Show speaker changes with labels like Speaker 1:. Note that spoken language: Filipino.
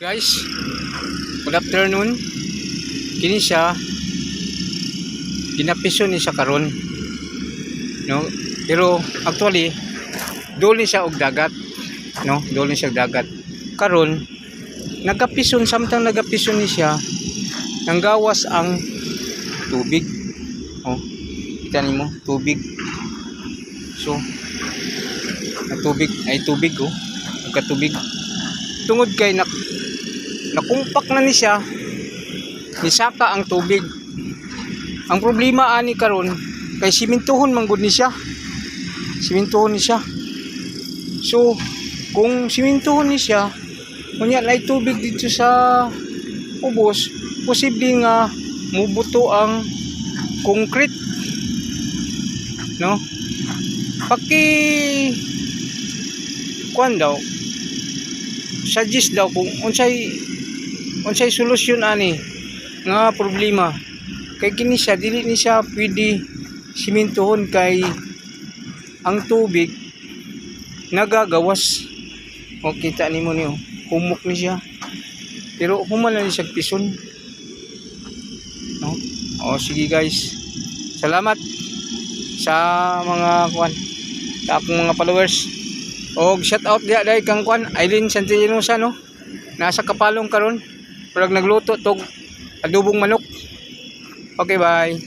Speaker 1: Guys, good afternoon. Kini siya ginapisyon ni siya karon, no? Pero actually duli siya og dagat, no? Duli siya og dagat. Karon nagapisyon, samtang nagapisyon ni siya nang gawas ang tubig. Oh, kita nimo tubig. So, ang tubig ay tubig, oh. Nagkatubig. Tungod kay nakumpak na ni siya, nisaka ang tubig. Ang problema ani karon kay simintuhon man gud ni siya. Simintuhon ni siya. So, kung simintuhon ni siya, kunya na tubig dito sa ubos, posible nga mubuto ang concrete. No? Kuan daw, suggest daw kung unsay solusyon ani nga problema. Kay kini siya dili ni siya pwede simintohon kay ang tubig nagagawas. O kita nimo niyo, humok ni siya. Pero human na ni siya pison. No? O sige guys. Salamat sa mga kuan, sa akong mga followers. Og shout out dia dai kang kuan Aileen Santillanosa, no? Nasa Kapalong karon, pag nagluto tog adobong manok. Okay, bye.